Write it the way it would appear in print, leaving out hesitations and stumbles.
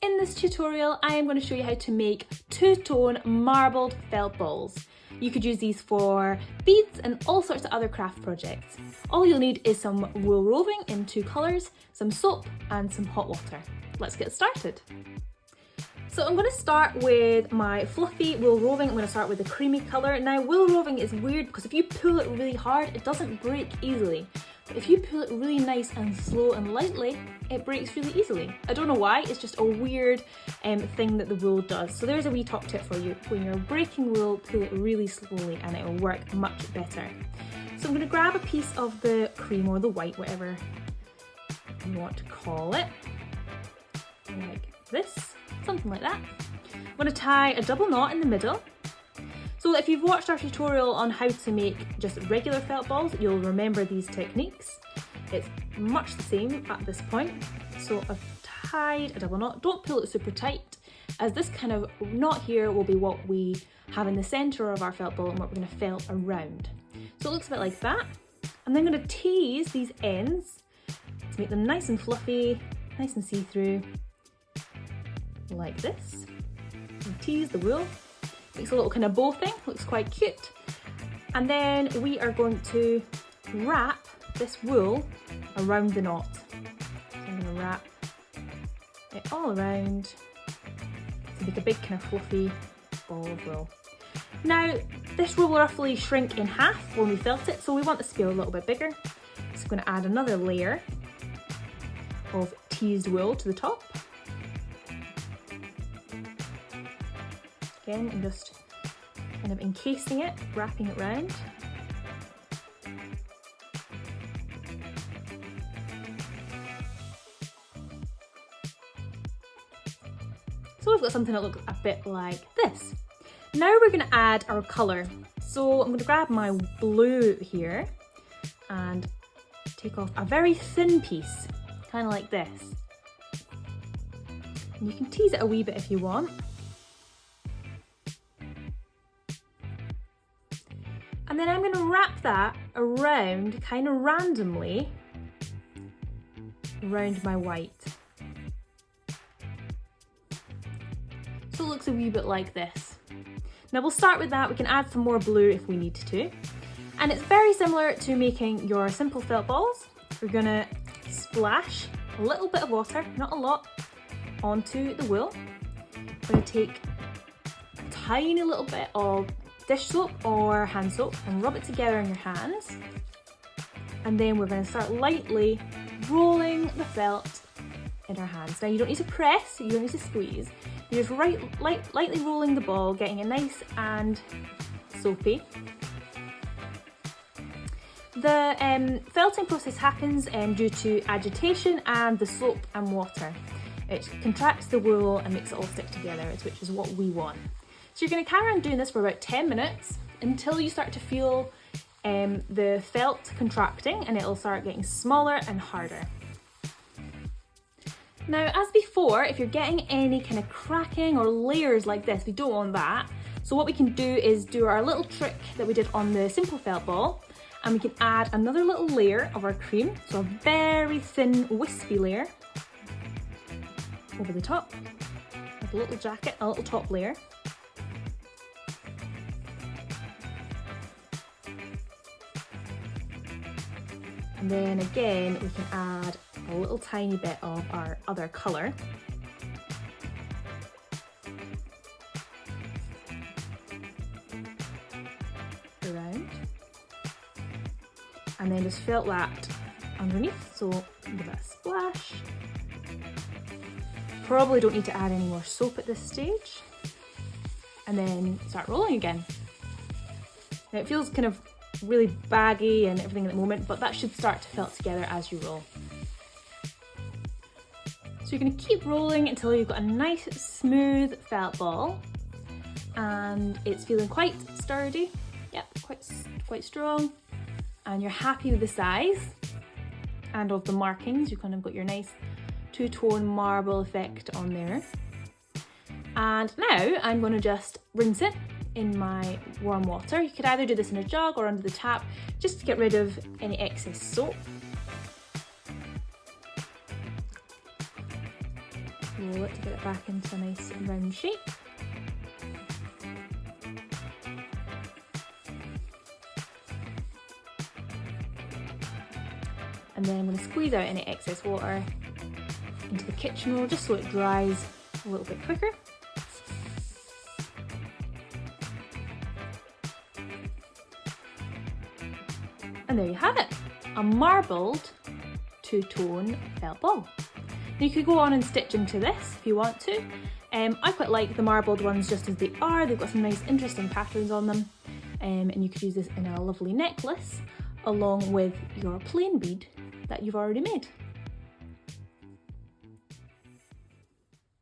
In this tutorial, I am going to show you how to make two-tone marbled felt balls. You could use these for beads and all sorts of other craft projects. All you'll need is some wool roving in 2 colours, some soap and some hot water. Let's get started. So I'm going to start with my fluffy wool roving. I'm going to start with the creamy colour. Now wool roving is weird because if you pull it really hard, it doesn't break easily. But if you pull it really nice and slow and lightly, it breaks really easily. I don't know why, it's just a weird thing that the wool does. So there's a wee top tip for you. When you're breaking wool, pull it really slowly and it will work much better. So I'm going to grab a piece of the cream or the white, whatever you want to call it, like this, something like that. I'm going to tie a double knot in the middle. So if you've watched our tutorial on how to make just regular felt balls, you'll remember these techniques. It's much the same at this point. So I've tied a double knot. Don't pull it super tight, as this kind of knot here will be what we have in the centre of our felt ball and what we're going to felt around. So it looks a bit like that. And then I'm going to tease these ends to make them nice and fluffy, nice and see-through, like this. And tease the wool. Makes a little kind of bow thing, looks quite cute. And then we are going to wrap this wool around the knot. So I'm going to wrap it all around to make a big kind of fluffy ball of wool. Now, this wool will roughly shrink in half when we felt it, so we want this to be a little bit bigger. So I'm going to add another layer of teased wool to the top. Again, I'm just kind of encasing it, wrapping it round. So we've got something that looks a bit like this. Now we're going to add our colour. So I'm going to grab my blue here and take off a very thin piece, kind of like this. And you can tease it a wee bit if you want. And then I'm going to wrap that around, kind of randomly, around my white. So it looks a wee bit like this. Now we'll start with that. We can add some more blue if we need to. And it's very similar to making your simple felt balls. We're going to splash a little bit of water, not a lot, onto the wool. We're going to take a tiny little bit of dish soap or hand soap and rub it together in your hands. And then we're going to start lightly rolling the felt in our hands. Now you don't need to press, you don't need to squeeze. You're just lightly rolling the ball, getting it nice and soapy. The felting process happens due to agitation and the soap and water. It contracts the wool and makes it all stick together, which is what we want. So you're going to carry on doing this for about 10 minutes until you start to feel the felt contracting, and it'll start getting smaller and harder. Now, as before, if you're getting any kind of cracking or layers like this, we don't want that. So what we can do is do our little trick that we did on the simple felt ball, and we can add another little layer of our cream, so a very thin wispy layer over the top, like a little jacket, a little top layer. And then again, we can add a little tiny bit of our other colour. Around. And then just felt that underneath, so give it a splash. Probably don't need to add any more soap at this stage. And then start rolling again. Now it feels kind of really baggy and everything at the moment, but that should start to felt together as you roll. So you're going to keep rolling until you've got a nice smooth felt ball and it's feeling quite sturdy, yep, quite strong, and you're happy with the size and of the markings. You've kind of got your nice two-tone marble effect on there. And now I'm going to just rinse it in my warm water. You could either do this in a jug or under the tap, just to get rid of any excess soap. roll it to get it back into a nice round shape. And then I'm going to squeeze out any excess water into the kitchen roll just so it dries a little bit quicker. And there you have it, a marbled two-tone felt ball. Now you could go on and stitch into this if you want to. I quite like the marbled ones just as they are. They've got some nice interesting patterns on them, and you could use this in a lovely necklace along with your plain bead that you've already made.